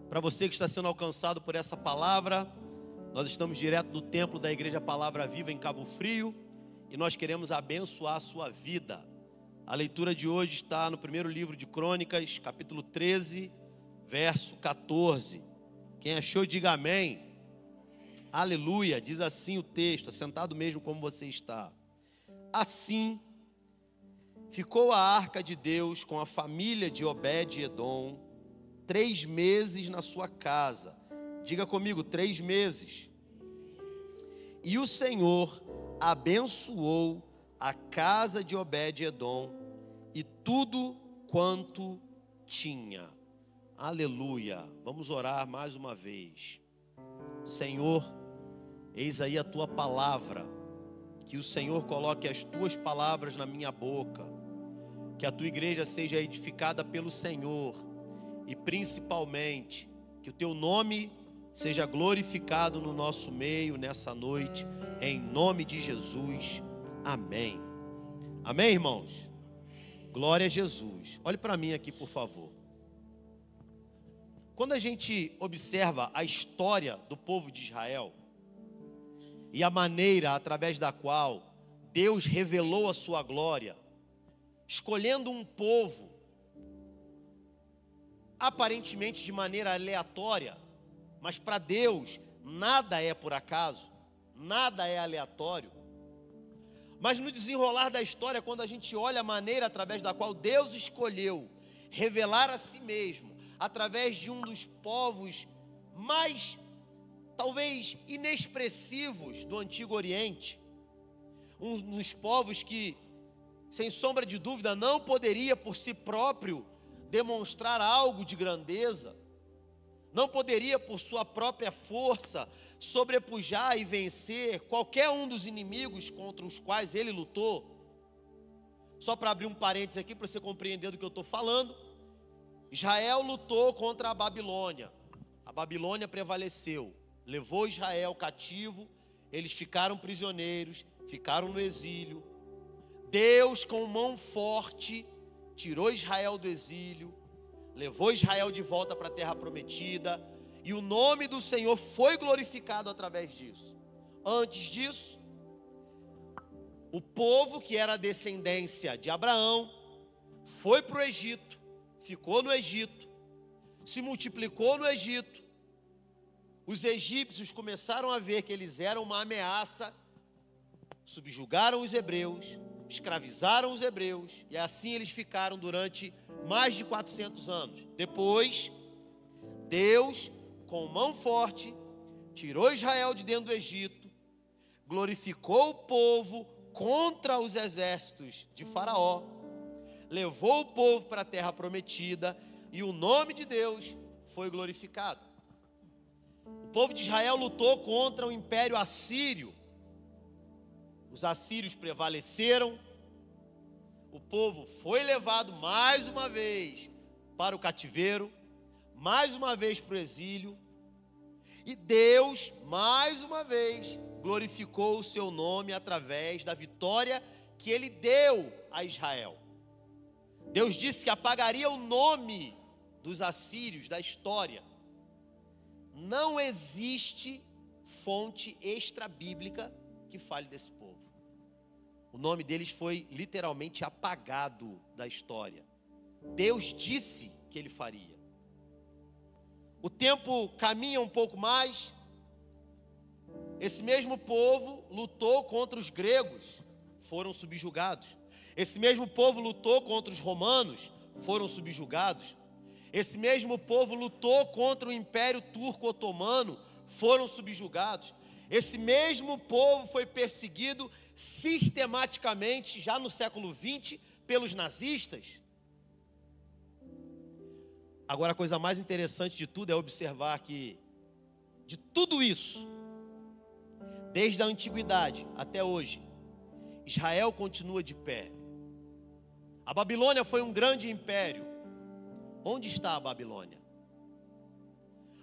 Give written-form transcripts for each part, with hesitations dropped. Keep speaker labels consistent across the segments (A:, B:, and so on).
A: Para você que está sendo alcançado por essa palavra, nós estamos direto do templo da Igreja Palavra Viva em Cabo Frio e nós queremos abençoar a sua vida. A leitura de hoje está no primeiro livro de Crônicas, capítulo 13, verso 14. Quem achou, diga amém. Aleluia, diz assim o texto, assentado mesmo como você está. Assim ficou a arca de Deus com a família de Obed-Edom 3 meses na sua casa. Diga comigo, 3 meses. E o Senhor abençoou a casa de Obed-Edom e tudo quanto tinha. Aleluia. Vamos orar mais uma vez. Senhor, eis aí a tua palavra. Que o Senhor coloque as tuas palavras na minha boca. Que a tua igreja seja edificada pelo Senhor. E principalmente, que o teu nome seja glorificado no nosso meio nessa noite. Em nome de Jesus. Amém. Amém, irmãos? Glória a Jesus. Olhe para mim aqui, por favor. Quando a gente observa a história do povo de Israel e a maneira através da qual Deus revelou a sua glória, escolhendo um povo aparentemente de maneira aleatória, mas para Deus nada é por acaso, nada é aleatório. Mas no desenrolar da história, quando a gente olha a maneira através da qual Deus escolheu revelar a si mesmo, através de um dos povos mais, talvez, inexpressivos do Antigo Oriente, um dos povos que, sem sombra de dúvida, não poderia por si próprio demonstrar algo de grandeza, não poderia por sua própria força sobrepujar e vencer qualquer um dos inimigos contra os quais ele lutou. Só para abrir um parênteses aqui, para você compreender do que eu estou falando, Israel lutou contra a Babilônia. A Babilônia prevaleceu, levou Israel cativo, eles ficaram prisioneiros, ficaram no exílio. Deus, com mão forte, tirou Israel do exílio, levou Israel de volta para a terra prometida, e o nome do Senhor foi glorificado através disso. Antes disso, o povo que era a descendência de Abraão foi para o Egito, ficou no Egito, se multiplicou no Egito. Os egípcios começaram a ver que eles eram uma ameaça, subjugaram os hebreus, escravizaram os hebreus, e assim eles ficaram durante mais de 400 anos. Depois, Deus, com mão forte, tirou Israel de dentro do Egito, glorificou o povo contra os exércitos de Faraó, levou o povo para a terra prometida, e o nome de Deus foi glorificado. O povo de Israel lutou contra o império assírio. Os assírios prevaleceram, o povo foi levado mais uma vez para o cativeiro, mais uma vez para o exílio, e Deus, mais uma vez, glorificou o seu nome através da vitória que ele deu a Israel. Deus disse que apagaria o nome dos assírios da história. Não existe fonte extra-bíblica que fale desse povo. O nome deles foi literalmente apagado da história. Deus disse que ele faria. O tempo caminha um pouco mais. Esse mesmo povo lutou contra os gregos, foram subjugados. Esse mesmo povo lutou contra os romanos, foram subjugados. Esse mesmo povo lutou contra o Império Turco-Otomano, foram subjugados. Esse mesmo povo foi perseguido sistematicamente, já no século XX, pelos nazistas. Agora, a coisa mais interessante de tudo é observar que, de tudo isso, desde a antiguidade até hoje, Israel continua de pé. A Babilônia foi um grande império. Onde está a Babilônia?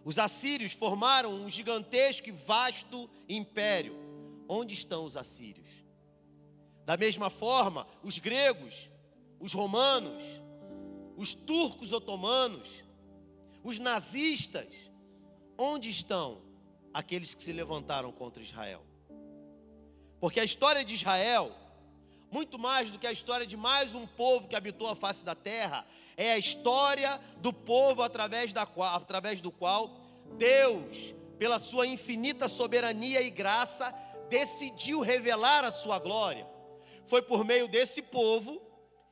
A: Os assírios formaram um gigantesco e vasto império. Onde estão os assírios? Da mesma forma, os gregos, os romanos, os turcos otomanos, os nazistas, onde estão aqueles que se levantaram contra Israel? Porque a história de Israel, muito mais do que a história de mais um povo que habitou a face da terra, é a história do povo através do qual Deus, pela sua infinita soberania e graça, decidiu revelar a sua glória. Foi por meio desse povo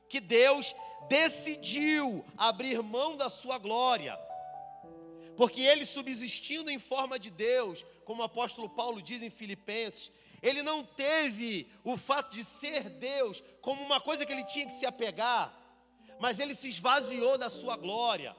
A: que Deus decidiu abrir mão da sua glória. Porque ele, subsistindo em forma de Deus, como o apóstolo Paulo diz em Filipenses, ele não teve o fato de ser Deus como uma coisa que ele tinha que se apegar, mas ele se esvaziou da sua glória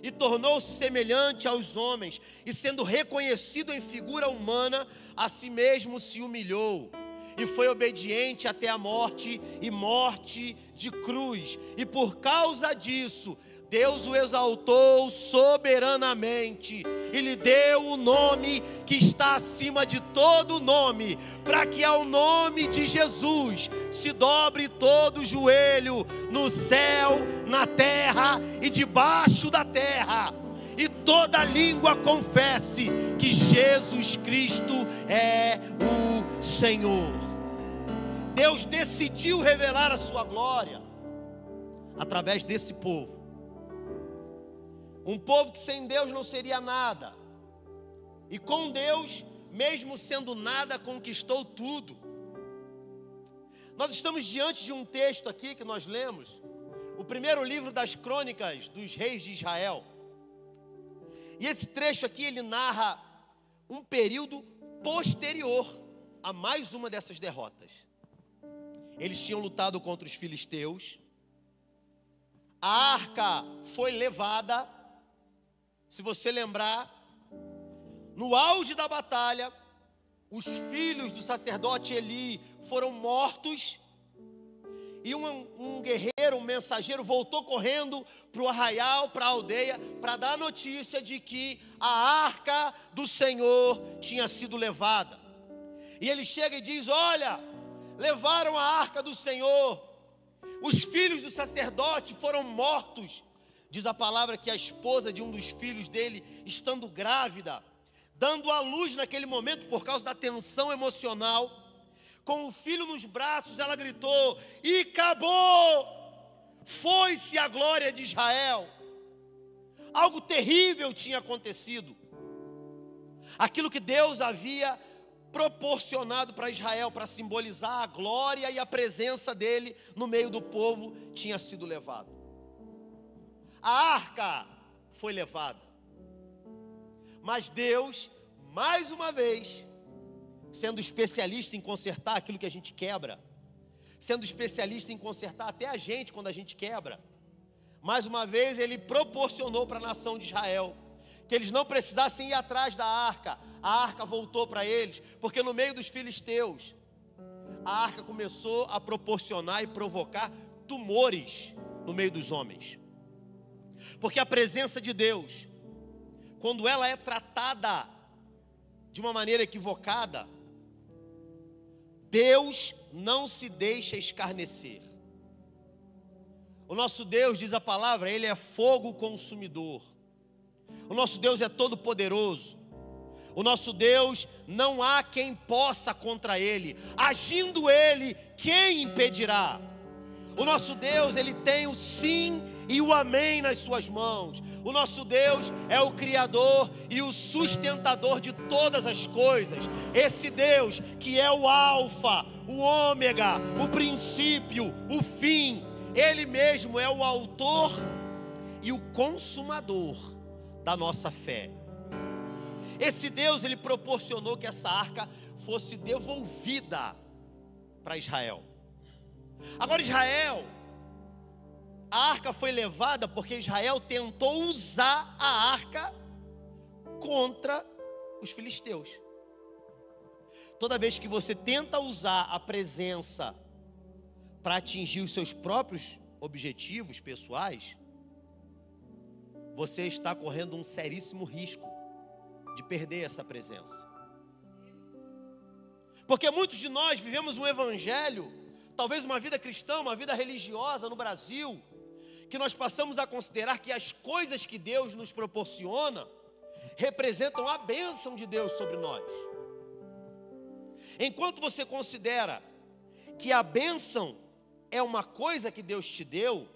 A: e tornou-se semelhante aos homens, e sendo reconhecido em figura humana, a si mesmo se humilhou e foi obediente até a morte, e morte de cruz. E por causa disso, Deus o exaltou soberanamente e lhe deu o nome que está acima de todo nome, para que ao nome de Jesus se dobre todo o joelho no céu, na terra e debaixo da terra, e toda língua confesse que Jesus Cristo é o Senhor. Deus decidiu revelar a sua glória através desse povo. Um povo que sem Deus não seria nada, e com Deus, mesmo sendo nada, conquistou tudo. Nós estamos diante de um texto aqui que nós lemos, o primeiro livro das crônicas dos reis de Israel. E esse trecho aqui, ele narra um período posterior a mais uma dessas derrotas. Eles tinham lutado contra os filisteus, a arca foi levada. Se você lembrar, no auge da batalha, os filhos do sacerdote Eli foram mortos, e um guerreiro, um mensageiro, voltou correndo para o arraial, para a aldeia, para dar a notícia de que a arca do Senhor tinha sido levada. E ele chega e diz: olha, levaram a arca do Senhor, os filhos do sacerdote foram mortos. Diz a palavra que a esposa de um dos filhos dele, estando grávida, dando à luz naquele momento por causa da tensão emocional, com o filho nos braços, ela gritou: e acabou, foi-se a glória de Israel. Algo terrível tinha acontecido. Aquilo que Deus havia proporcionado para Israel, para simbolizar a glória e a presença dele no meio do povo, tinha sido levado. A arca foi levada, mas Deus, mais uma vez, sendo especialista em consertar aquilo que a gente quebra, sendo especialista em consertar até a gente quando a gente quebra, mais uma vez ele proporcionou para a nação de Israel que eles não precisassem ir atrás da arca. A arca voltou para eles, porque no meio dos filisteus, a arca começou a proporcionar e provocar tumores no meio dos homens. Porque a presença de Deus, quando ela é tratada de uma maneira equivocada, Deus não se deixa escarnecer. O nosso Deus, diz a palavra, Ele é fogo consumidor. O nosso Deus é todo poderoso. O nosso Deus, não há quem possa contra Ele. Agindo Ele, quem impedirá? O nosso Deus, Ele tem o sim e o amém nas suas mãos. O nosso Deus é o Criador e o sustentador de todas as coisas. Esse Deus que é o Alfa, o Ômega, o princípio, o fim. Ele mesmo é o autor e o consumador da nossa fé. Esse Deus, Ele proporcionou que essa arca fosse devolvida para Israel. Agora Israel, a arca foi levada porque Israel tentou usar a arca contra os filisteus. Toda vez que você tenta usar a presença para atingir os seus próprios objetivos pessoais, você está correndo um seríssimo risco de perder essa presença. Porque muitos de nós vivemos um evangelho, talvez uma vida cristã, uma vida religiosa no Brasil, que nós passamos a considerar que as coisas que Deus nos proporciona representam a bênção de Deus sobre nós. Enquanto você considera que a bênção é uma coisa que Deus te deu,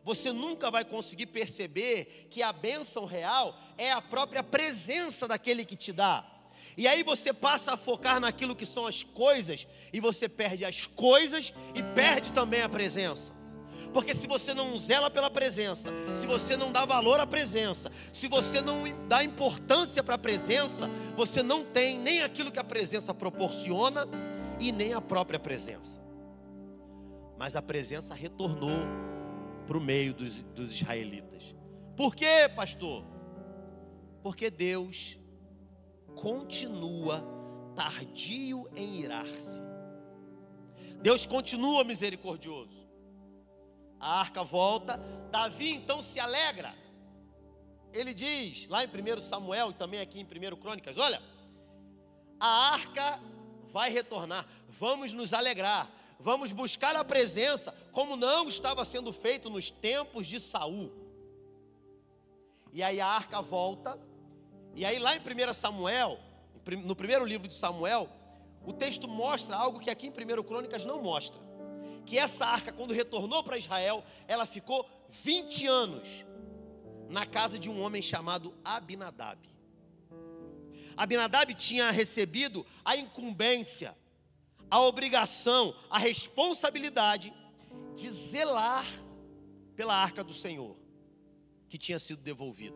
A: você nunca vai conseguir perceber que a bênção real é a própria presença daquele que te dá. E aí você passa a focar naquilo que são as coisas, e você perde as coisas e perde também a presença. Porque se você não zela pela presença, se você não dá valor à presença, se você não dá importância para a presença, você não tem nem aquilo que a presença proporciona e nem a própria presença. Mas a presença retornou para o meio dos israelitas. Por quê, pastor? Porque Deus continua tardio em irar-se. Deus continua misericordioso. A arca volta, Davi então se alegra. Ele diz, lá em 1 Samuel e também aqui em 1 Crônicas, olha, a arca vai retornar, vamos nos alegrar, vamos buscar a presença, como não estava sendo feito nos tempos de Saul. E aí a arca volta, e aí lá em 1 Samuel, no primeiro livro de Samuel, o texto mostra algo que aqui em 1 Crônicas não mostra. Que essa arca, quando retornou para Israel, ela ficou 20 anos na casa de um homem chamado Abinadab. Abinadab tinha recebido a incumbência, a obrigação, a responsabilidade de zelar pela arca do Senhor, que tinha sido devolvida.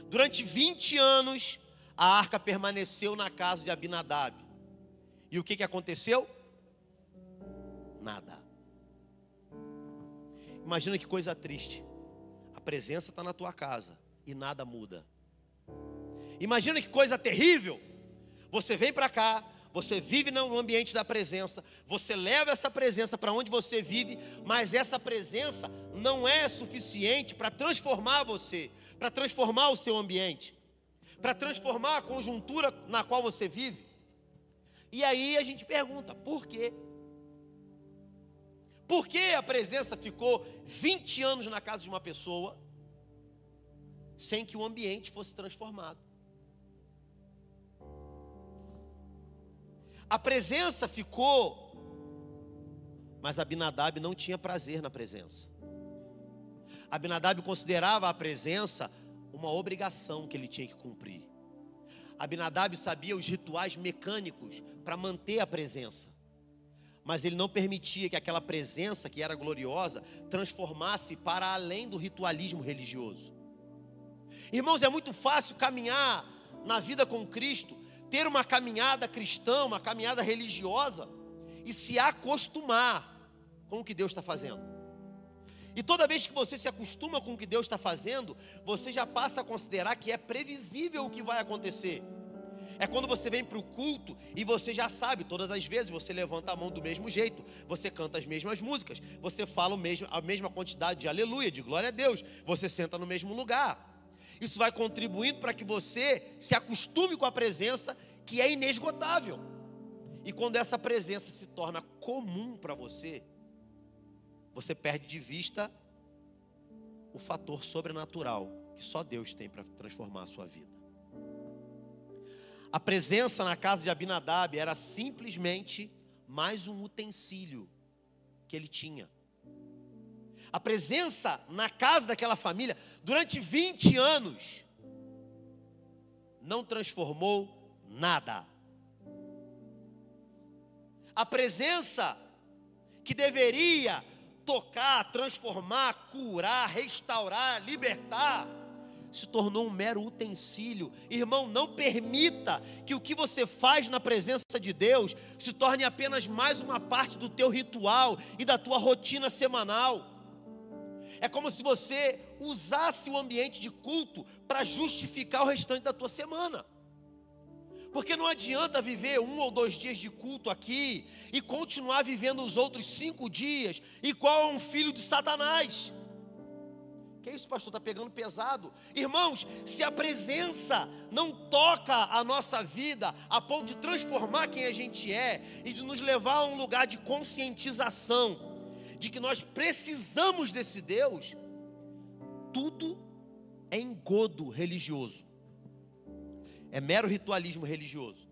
A: Durante 20 anos, a arca permaneceu na casa de Abinadab. E o que aconteceu? Nada. Imagina que coisa triste. A presença está na tua casa e nada muda. Imagina que coisa terrível. Você vem para cá, você vive no ambiente da presença, você leva essa presença para onde você vive, mas essa presença não é suficiente para transformar você, para transformar o seu ambiente, para transformar a conjuntura na qual você vive. E aí a gente pergunta, por quê? Por que a presença ficou 20 anos na casa de uma pessoa sem que o ambiente fosse transformado? A presença ficou, mas Abinadab não tinha prazer na presença. Abinadab considerava a presença uma obrigação que ele tinha que cumprir. Abinadab sabia os rituais mecânicos para manter a presença. Mas ele não permitia que aquela presença que era gloriosa transformasse para além do ritualismo religioso. Irmãos, é muito fácil caminhar na vida com Cristo, ter uma caminhada cristã, uma caminhada religiosa e se acostumar com o que Deus está fazendo. E toda vez que você se acostuma com o que Deus está fazendo, você já passa a considerar que é previsível o que vai acontecer. É quando você vem para o culto e você já sabe, todas as vezes você levanta a mão do mesmo jeito, você canta as mesmas músicas, você fala a mesma quantidade de aleluia, de glória a Deus, você senta no mesmo lugar. Isso vai contribuindo para que você se acostume com a presença que é inesgotável. E quando essa presença se torna comum para você, você perde de vista o fator sobrenatural que só Deus tem para transformar a sua vida. A presença na casa de Abinadab era simplesmente mais um utensílio que ele tinha. A presença na casa daquela família, durante 20 anos, não transformou nada. A presença que deveria tocar, transformar, curar, restaurar, libertar, se tornou um mero utensílio. Irmão, não permita que o que você faz na presença de Deus se torne apenas mais uma parte do teu ritual e da tua rotina semanal. É como se você usasse o ambiente de culto para justificar o restante da tua semana. Porque não adianta viver 1 ou 2 dias de culto aqui e continuar vivendo os outros 5 dias igual a um filho de Satanás. Que isso, pastor? Está pegando pesado. Irmãos, se a presença não toca a nossa vida a ponto de transformar quem a gente é e de nos levar a um lugar de conscientização de que nós precisamos desse Deus, tudo é engodo religioso. É mero ritualismo religioso.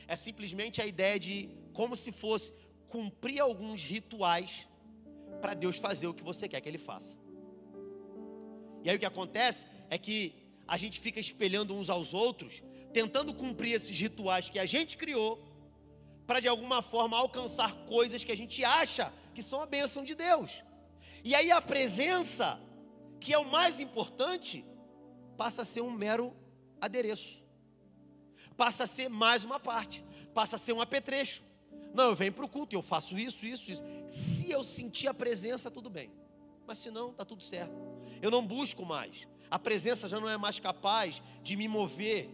A: É simplesmente a ideia de como se fosse cumprir alguns rituais para Deus fazer o que você quer que Ele faça. E aí o que acontece é que a gente fica espelhando uns aos outros, tentando cumprir esses rituais que a gente criou, para de alguma forma alcançar coisas que a gente acha que são a bênção de Deus. E aí a presença, que é o mais importante, passa a ser um mero adereço. Passa a ser mais uma parte, passa a ser um apetrecho. Não, eu venho para o culto, eu faço isso. Se eu sentir a presença, tudo bem. Mas se não, está tudo certo. Eu não busco mais. A presença já não é mais capaz de me mover.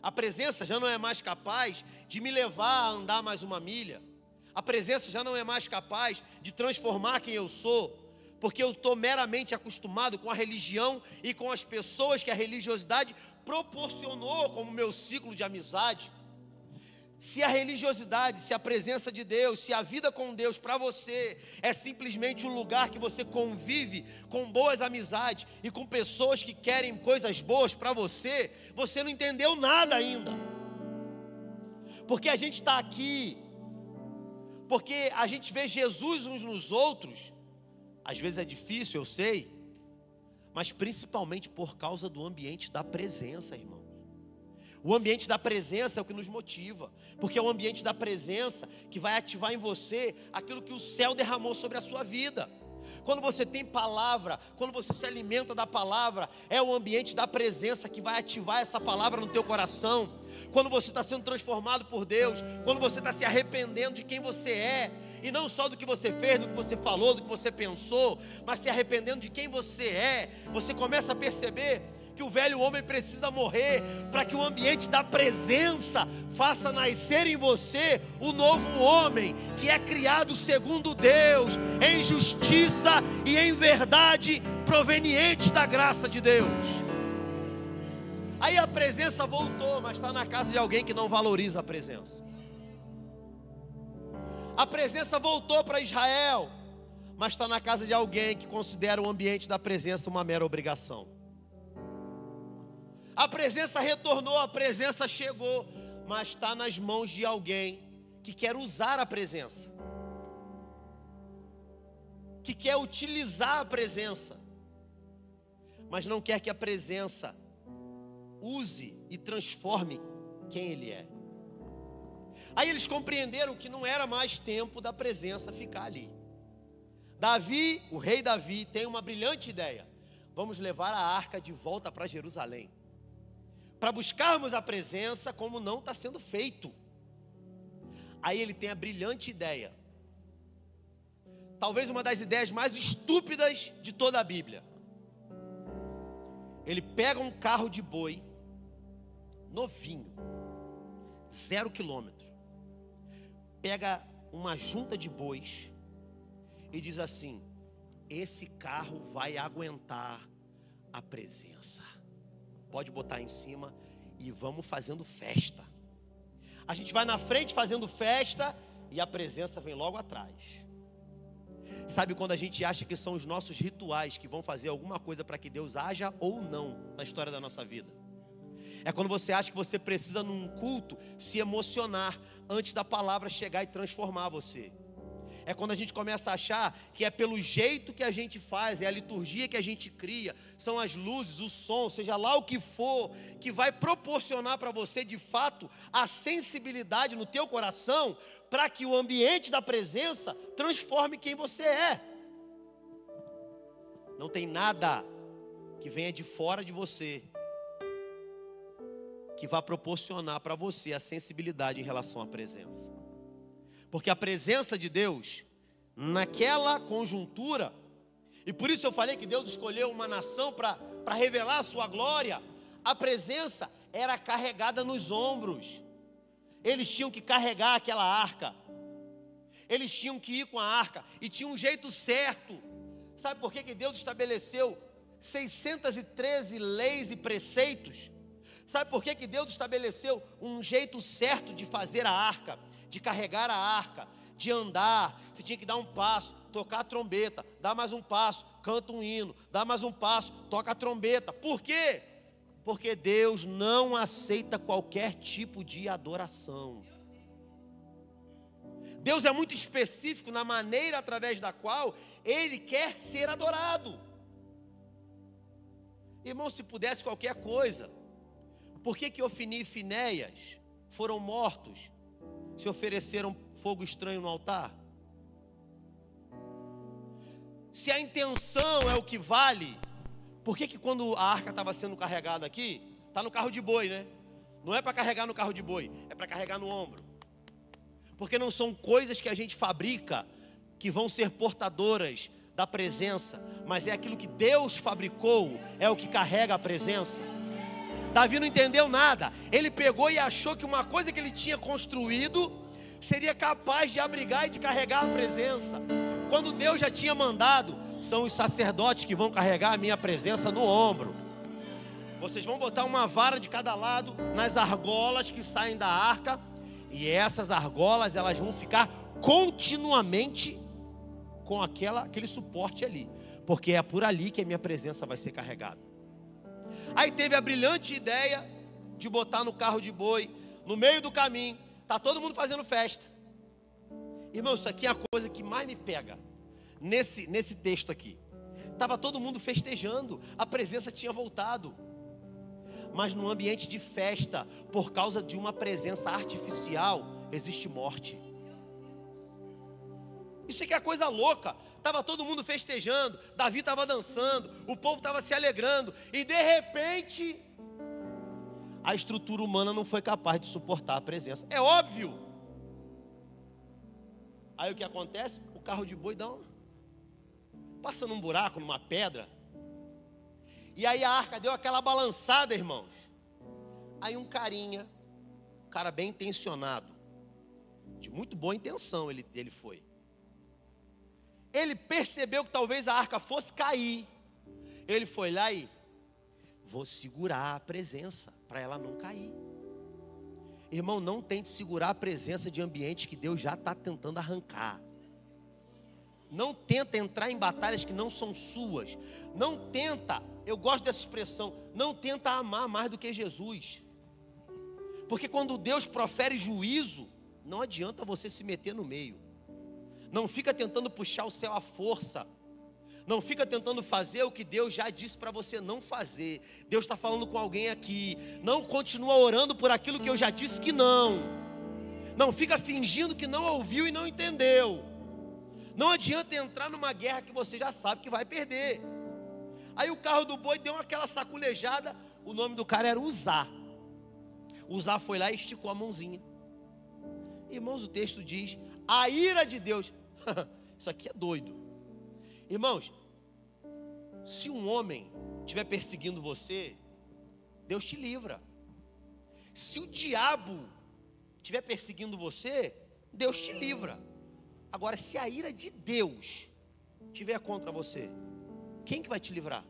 A: A presença já não é mais capaz de me levar a andar mais uma milha. A presença já não é mais capaz de transformar quem eu sou. Porque eu estou meramente acostumado com a religião e com as pessoas que a religiosidade proporcionou como meu ciclo de amizade. Se a religiosidade, se a presença de Deus, se a vida com Deus para você é simplesmente um lugar que você convive com boas amizades e com pessoas que querem coisas boas para você, você não entendeu nada ainda. Porque a gente está aqui, porque a gente vê Jesus uns nos outros, às vezes é difícil, eu sei, mas principalmente por causa do ambiente da presença, irmão. O ambiente da presença é o que nos motiva, porque é o ambiente da presença que vai ativar em você aquilo que o céu derramou sobre a sua vida. Quando você tem palavra, quando você se alimenta da palavra, é o ambiente da presença que vai ativar essa palavra no teu coração. Quando você está sendo transformado por Deus, quando você está se arrependendo de quem você é, e não só do que você fez, do que você falou, do que você pensou, mas se arrependendo de quem você é, você começa a perceber que o velho homem precisa morrer, para que o ambiente da presença faça nascer em você o novo homem, que é criado segundo Deus, em justiça e em verdade, provenientes da graça de Deus. Aí a presença voltou, mas está na casa de alguém que não valoriza a presença. A presença voltou para Israel, mas está na casa de alguém que considera o ambiente da presença uma mera obrigação. A presença retornou, a presença chegou, mas está nas mãos de alguém que quer usar a presença, que quer utilizar a presença, mas não quer que a presença use e transforme quem ele é. Aí eles compreenderam que não era mais tempo da presença ficar ali. Davi, o rei Davi, tem uma brilhante ideia: vamos levar a arca de volta para Jerusalém, para buscarmos a presença como não está sendo feito. Aí ele tem a brilhante ideia, talvez uma das ideias mais estúpidas de toda a Bíblia. Ele pega um carro de boi, novinho, 0 quilômetro, pega uma junta de bois e diz assim: esse carro vai aguentar a presença. Pode botar em cima e vamos fazendo festa. A gente vai na frente fazendo festa e a presença vem logo atrás. Sabe quando a gente acha que são os nossos rituais que vão fazer alguma coisa para que Deus haja ou não na história da nossa vida? É quando você acha que você precisa num culto se emocionar antes da palavra chegar e transformar você. É quando a gente começa a achar que é pelo jeito que a gente faz, é a liturgia que a gente cria, são as luzes, o som, seja lá o que for, que vai proporcionar para você de fato a sensibilidade no teu coração, para que o ambiente da presença transforme quem você é. Não tem nada que venha de fora de você que vá proporcionar para você a sensibilidade em relação à presença. Porque a presença de Deus, naquela conjuntura, e por isso eu falei que Deus escolheu uma nação para revelar a sua glória, a presença era carregada nos ombros. Eles tinham que carregar aquela arca, eles tinham que ir com a arca, e tinha um jeito certo. Sabe por que Deus estabeleceu 613 leis e preceitos? Sabe por que Deus estabeleceu um jeito certo de fazer a arca, de carregar a arca, de andar, você tinha que dar um passo, tocar a trombeta, dar mais um passo, canta um hino, dá mais um passo, toca a trombeta. Por quê? Porque Deus não aceita qualquer tipo de adoração. Deus é muito específico na maneira através da qual Ele quer ser adorado. Irmão, se pudesse qualquer coisa, por que Ofni e Finéias foram mortos, se ofereceram fogo estranho no altar? Se a intenção é o que vale, por que quando a arca estava sendo carregada aqui, está no carro de boi, né? Não é para carregar no carro de boi, é para carregar no ombro. Porque não são coisas que a gente fabrica que vão ser portadoras da presença, mas é aquilo que Deus fabricou, é o que carrega a presença. Davi não entendeu nada. Ele pegou e achou que uma coisa que ele tinha construído seria capaz de abrigar e de carregar a presença, quando Deus já tinha mandado: são os sacerdotes que vão carregar a minha presença no ombro. Vocês vão botar uma vara de cada lado nas argolas que saem da arca, e essas argolas elas vão ficar continuamente com aquele suporte ali, porque é por ali que a minha presença vai ser carregada. Aí teve a brilhante ideia de botar no carro de boi, no meio do caminho, tá todo mundo fazendo festa. Irmão, isso aqui é a coisa que mais me pega nesse texto aqui. Estava todo mundo festejando, a presença tinha voltado. Mas no ambiente de festa, por causa de uma presença artificial, existe morte. Isso aqui é coisa louca. Estava todo mundo festejando, Davi estava dançando, o povo estava se alegrando, e de repente a estrutura humana não foi capaz de suportar a presença. É óbvio. Aí o que acontece? O carro de boi passa num buraco, numa pedra, e aí a arca deu aquela balançada, irmãos. Aí um cara bem intencionado, de muito boa intenção ele foi. Ele percebeu que talvez a arca fosse cair. Ele foi lá e: vou segurar a presença para ela não cair. Irmão, não tente segurar a presença de ambientes que Deus já está tentando arrancar. Não tenta entrar em batalhas que não são suas. Não tenta, eu gosto dessa expressão, não tenta amar mais do que Jesus. Porque quando Deus profere juízo, não adianta você se meter no meio. Não fica tentando puxar o céu à força. Não fica tentando fazer o que Deus já disse para você não fazer. Deus está falando com alguém aqui. Não continua orando por aquilo que eu já disse que não. Não fica fingindo que não ouviu e não entendeu. Não adianta entrar numa guerra que você já sabe que vai perder. Aí o carro do boi deu aquela saculejada. O nome do cara era Uzá. Uzá foi lá e esticou a mãozinha. Irmãos, o texto diz: a ira de Deus. Isso aqui é doido. Irmãos, se um homem estiver perseguindo você, Deus te livra. Se o diabo estiver perseguindo você, Deus te livra. Agora, se a ira de Deus estiver contra você, quem que vai te livrar?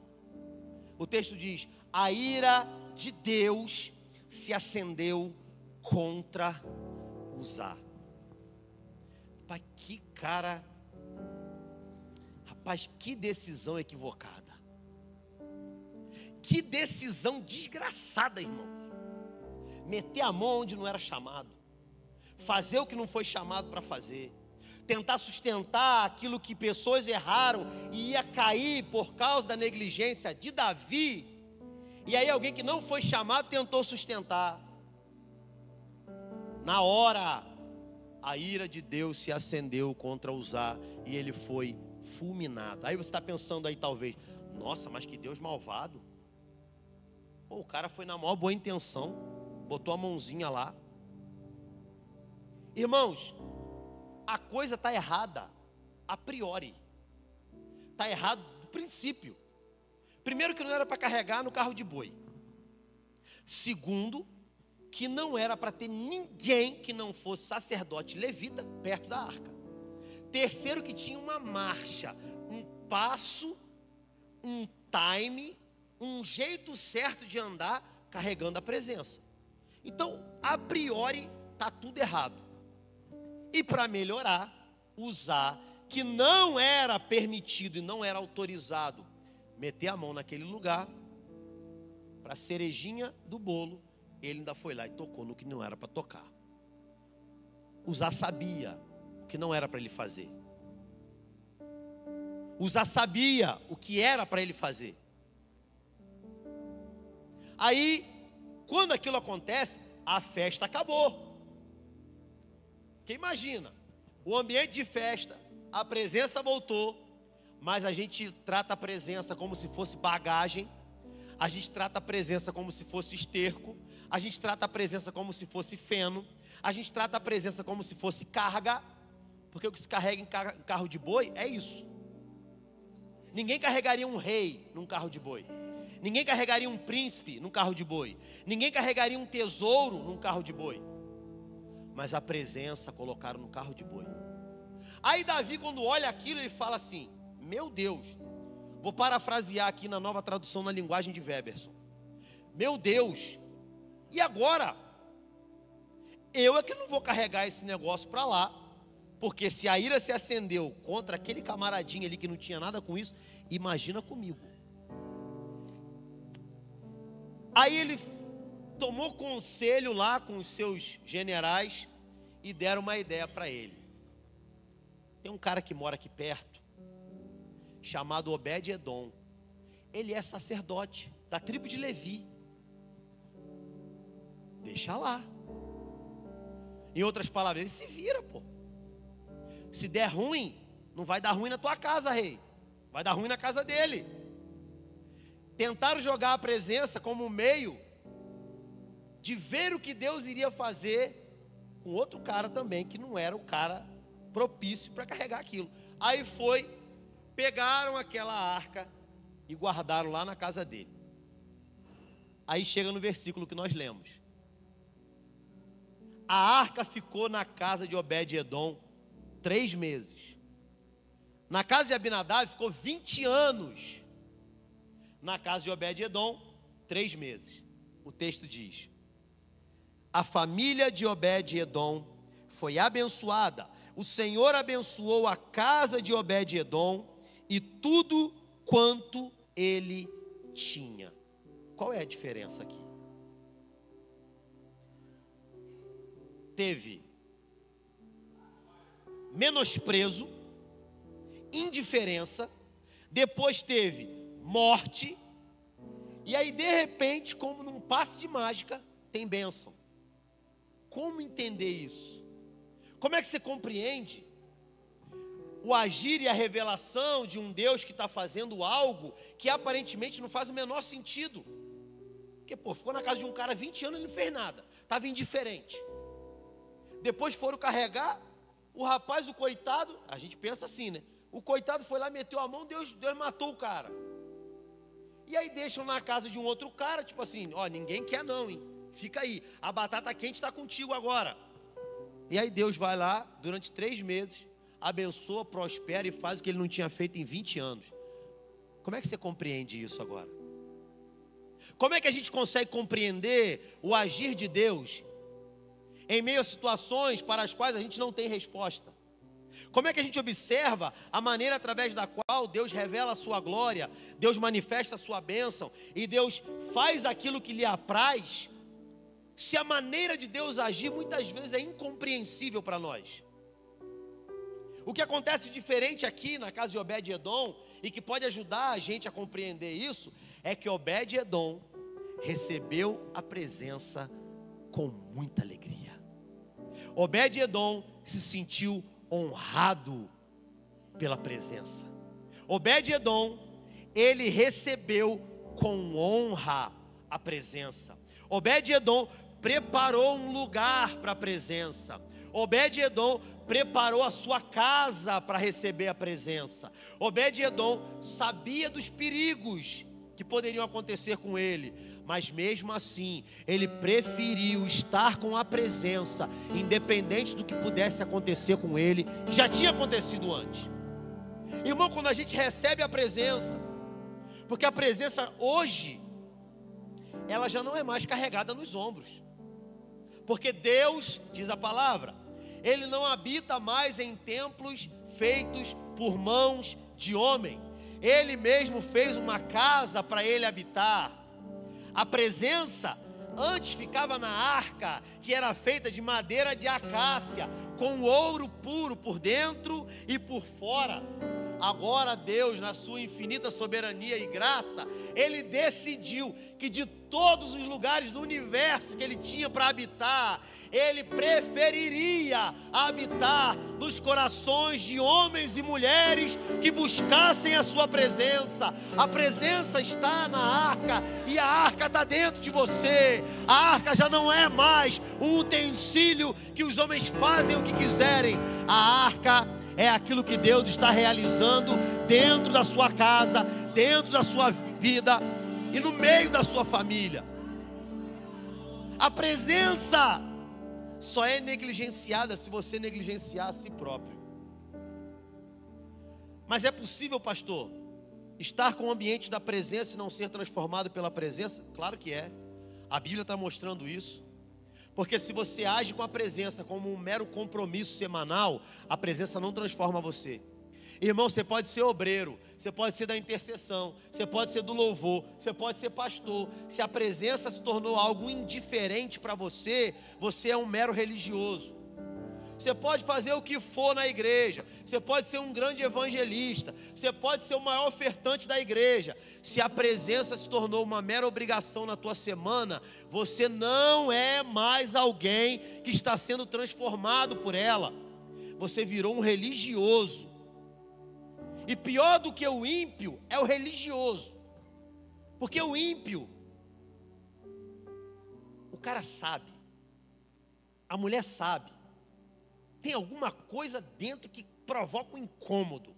A: O texto diz: a ira de Deus se acendeu contra Uzá. Rapaz, que cara... Rapaz, que decisão equivocada. Que decisão desgraçada, irmão. Meter a mão onde não era chamado. Fazer o que não foi chamado para fazer. Tentar sustentar aquilo que pessoas erraram e ia cair por causa da negligência de Davi. E aí alguém que não foi chamado tentou sustentar. Na hora, a ira de Deus se acendeu contra Uzá e ele foi fulminado. Aí você está pensando aí talvez: nossa, mas que Deus malvado. Pô, o cara foi na maior boa intenção, botou a mãozinha lá. Irmãos, a coisa está errada a priori. Está errado do princípio. Primeiro, que não era para carregar no carro de boi. Segundo, que não era para ter ninguém que não fosse sacerdote levita perto da arca. Terceiro, que tinha uma marcha, um passo, um time, um jeito certo de andar carregando a presença. Então, a priori, está tudo errado. e para melhorar, usar, que não era permitido e não era autorizado, meter a mão naquele lugar, para a cerejinha do bolo, ele ainda foi lá e tocou no que não era para tocar. Uzá sabia o que não era para ele fazer. Uzá sabia o que era para ele fazer. Aí, quando aquilo acontece, a festa acabou. Porque imagina, o ambiente de festa, a presença voltou, mas a gente trata a presença como se fosse bagagem, a gente trata a presença como se fosse esterco, a gente trata a presença como se fosse feno, a gente trata a presença como se fosse carga, porque o que se carrega em carro de boi é isso. Ninguém carregaria um rei num carro de boi. Ninguém carregaria um príncipe num carro de boi. Ninguém carregaria um tesouro num carro de boi. Mas a presença colocaram no carro de boi. Aí Davi, quando olha aquilo, ele fala assim: meu Deus, vou parafrasear aqui na Nova Tradução na linguagem de Weberson. Meu Deus, e agora? Eu é que não vou carregar esse negócio para lá, porque se a ira se acendeu contra aquele camaradinho ali que não tinha nada com isso, imagina comigo. Aí ele tomou conselho lá com os seus generais e deram uma ideia para ele. Tem um cara que mora aqui perto, chamado Obed-Edom. Ele é sacerdote da tribo de Levi. Deixa lá. Em outras palavras, ele se vira, pô. Se der ruim, não vai dar ruim na tua casa, rei. Vai dar ruim na casa dele. Tentaram jogar a presença como um meio de ver o que Deus iria fazer com outro cara também, que não era o cara propício para carregar aquilo. Aí pegaram aquela arca e guardaram lá na casa dele. Aí chega no versículo que nós lemos. A arca ficou na casa de Obed-Edom 3 meses. Na casa de Abinadab ficou 20 anos. Na casa de Obed-Edom, 3 meses. O texto diz: a família de Obed-Edom foi abençoada. O Senhor abençoou a casa de Obed-Edom e tudo quanto ele tinha. Qual é a diferença aqui? Teve menosprezo, indiferença, depois teve morte, e aí de repente, como num passe de mágica, tem bênção. Como entender isso? Como é que você compreende o agir e a revelação de um Deus que está fazendo algo que aparentemente não faz o menor sentido? Porque, ficou na casa de um cara 20 anos e não fez nada, estava indiferente. Depois foram carregar, o rapaz, o coitado, a gente pensa assim, né? O coitado foi lá, meteu a mão, Deus matou o cara. E aí deixam na casa de um outro cara, tipo assim, ninguém quer não, hein? Fica aí, a batata quente está contigo agora. E aí Deus vai lá, durante 3 meses, abençoa, prospera e faz o que ele não tinha feito em 20 anos. Como é que você compreende isso agora? Como é que a gente consegue compreender o agir de Deus em meio a situações para as quais a gente não tem resposta? Como é que a gente observa a maneira através da qual Deus revela a sua glória, Deus manifesta a sua bênção e Deus faz aquilo que lhe apraz, se a maneira de Deus agir muitas vezes é incompreensível para nós? O que acontece diferente aqui na casa de Obed-Edom e que pode ajudar a gente a compreender isso é que Obed-Edom recebeu a presença com muita alegria. Obed-Edom se sentiu honrado pela presença. Obed-Edom, ele recebeu com honra a presença. Obed-Edom preparou um lugar para a presença. Obed-Edom preparou a sua casa para receber a presença. Obed-Edom sabia dos perigos que poderiam acontecer com ele, mas mesmo assim, ele preferiu estar com a presença, independente do que pudesse acontecer com ele, que já tinha acontecido antes. Irmão, quando a gente recebe a presença, porque a presença hoje, ela já não é mais carregada nos ombros, porque Deus, diz a palavra, Ele não habita mais em templos feitos por mãos de homem. Ele mesmo fez uma casa para ele habitar. A presença antes ficava na arca, que era feita de madeira de acácia, com ouro puro por dentro e por fora. Agora Deus, na sua infinita soberania e graça, Ele decidiu que de todos os lugares do universo que Ele tinha para habitar, Ele preferiria habitar nos corações de homens e mulheres que buscassem a sua presença. A presença está na arca e a arca está dentro de você. A arca já não é mais um utensílio que os homens fazem o que quiserem. A arca é aquilo que Deus está realizando dentro da sua casa, dentro da sua vida e no meio da sua família. A presença só é negligenciada se você negligenciar a si próprio. Mas é possível, pastor, estar com o ambiente da presença e não ser transformado pela presença? Claro que é. A Bíblia está mostrando isso. Porque se você age com a presença como um mero compromisso semanal, a presença não transforma você. Irmão, você pode ser obreiro, você pode ser da intercessão, você pode ser do louvor, você pode ser pastor. Se a presença se tornou algo indiferente para você, você é um mero religioso. Você pode fazer o que for na igreja, você pode ser um grande evangelista, você pode ser o maior ofertante da igreja. Se a presença se tornou uma mera obrigação na tua semana, você não é mais alguém que está sendo transformado por ela. Você virou um religioso. E pior do que o ímpio é o religioso. Porque o ímpio, o cara sabe, a mulher sabe, tem alguma coisa dentro que provoca um incômodo.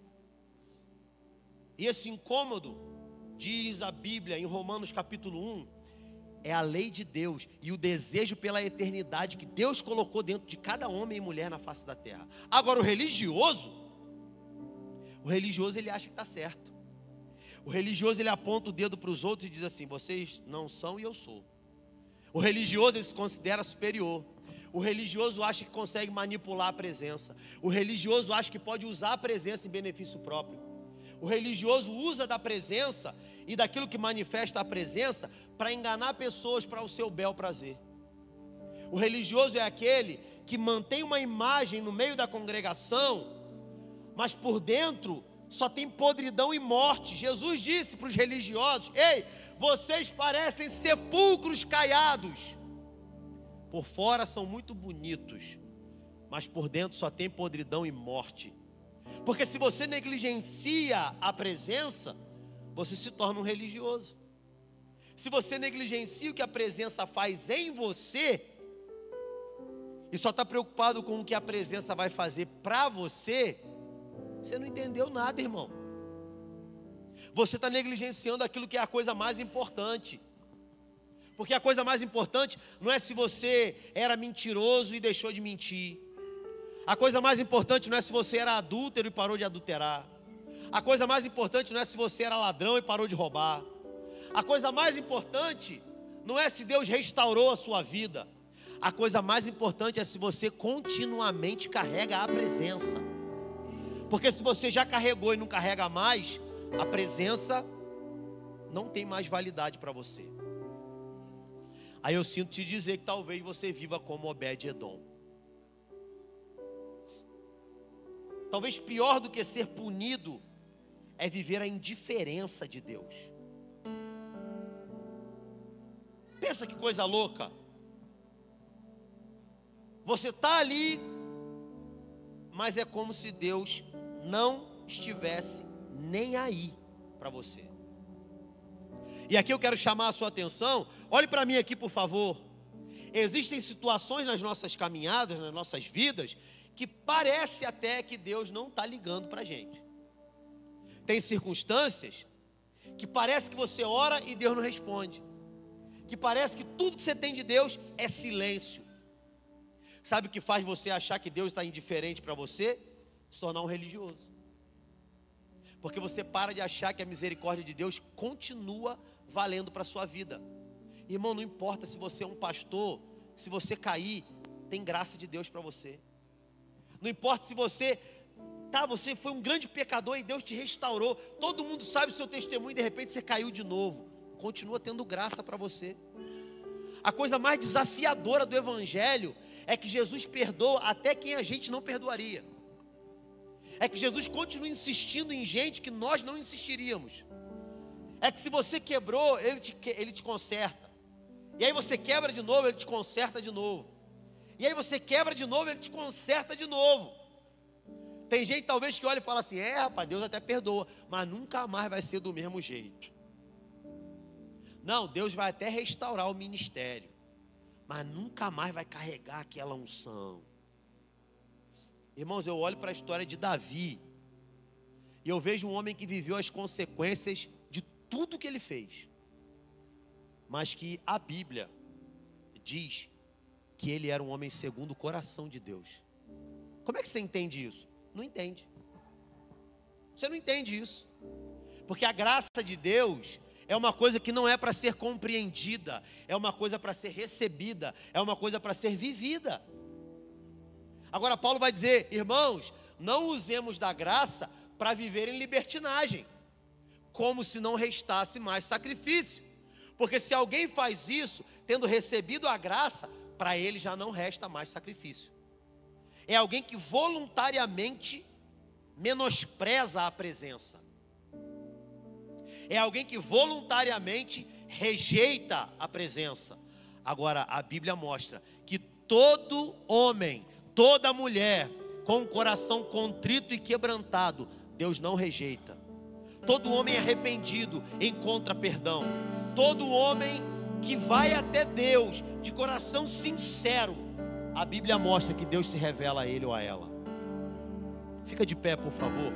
A: E esse incômodo, diz a Bíblia em Romanos capítulo 1, é a lei de Deus e o desejo pela eternidade que Deus colocou dentro de cada homem e mulher na face da terra. Agora o religioso ele acha que está certo. O religioso ele aponta o dedo para os outros e diz assim: vocês não são e eu sou. O religioso ele se considera superior. O religioso acha que consegue manipular a presença. O religioso acha que pode usar a presença em benefício próprio. O religioso usa da presença e daquilo que manifesta a presença para enganar pessoas para o seu bel prazer. O religioso é aquele que mantém uma imagem no meio da congregação, mas por dentro só tem podridão e morte. Jesus disse para os religiosos: ei, vocês parecem sepulcros caiados. Por fora são muito bonitos, mas por dentro só tem podridão e morte. Porque se você negligencia a presença, você se torna um religioso. Se você negligencia o que a presença faz em você, e só está preocupado com o que a presença vai fazer para você, você não entendeu nada, irmão. Você está negligenciando aquilo que é a coisa mais importante. Porque a coisa mais importante não é se você era mentiroso e deixou de mentir. A coisa mais importante não é se você era adúltero e parou de adulterar. A coisa mais importante não é se você era ladrão e parou de roubar. A coisa mais importante não é se Deus restaurou a sua vida. A coisa mais importante é se você continuamente carrega a presença. Porque se você já carregou e não carrega mais, a presença não tem mais validade para você. Aí eu sinto te dizer que talvez você viva como Obed-Edom. Talvez pior do que ser punido é viver a indiferença de Deus. Pensa que coisa louca. Você está ali, mas é como se Deus não estivesse nem aí para você. E aqui eu quero chamar a sua atenção. Olhe para mim aqui, por favor. Existem situações nas nossas caminhadas, nas nossas vidas, que parece até que Deus não está ligando para a gente. Tem circunstâncias que parece que você ora e Deus não responde. Que parece que tudo que você tem de Deus é silêncio. Sabe o que faz você achar que Deus está indiferente para você? Se tornar um religioso. Porque você para de achar que a misericórdia de Deus continua valendo para a sua vida. Irmão, não importa se você é um pastor, se você cair, tem graça de Deus para você. Não importa se você foi um grande pecador e Deus te restaurou. Todo mundo sabe o seu testemunho e de repente você caiu de novo. Continua tendo graça para você. A coisa mais desafiadora do Evangelho é que Jesus perdoa até quem a gente não perdoaria. É que Jesus continua insistindo em gente que nós não insistiríamos. É que se você quebrou, Ele te conserta. E aí você quebra de novo, Ele te conserta de novo. E aí você quebra de novo, Ele te conserta de novo. Tem gente talvez que olha e fala assim: rapaz, Deus até perdoa, mas nunca mais vai ser do mesmo jeito. Não, Deus vai até restaurar o ministério, mas nunca mais vai carregar aquela unção. Irmãos, eu olho para a história de Davi e eu vejo um homem que viveu as consequências de tudo que ele fez, mas que a Bíblia diz que ele era um homem segundo o coração de Deus. Como é que você entende isso? Não entende. Você não entende isso. Porque a graça de Deus é uma coisa que não é para ser compreendida, é uma coisa para ser recebida, é uma coisa para ser vivida. Agora Paulo vai dizer: irmãos, não usemos da graça para viver em libertinagem, como se não restasse mais sacrifício. Porque se alguém faz isso, tendo recebido a graça, para ele já não resta mais sacrifício. É alguém que voluntariamente menospreza a presença. É alguém que voluntariamente rejeita a presença. Agora, a Bíblia mostra que todo homem, toda mulher, com o coração contrito e quebrantado, Deus não rejeita. Todo homem arrependido encontra perdão. Todo homem que vai até Deus de coração sincero, a Bíblia mostra que Deus se revela a ele ou a ela. Fica de pé, por favor.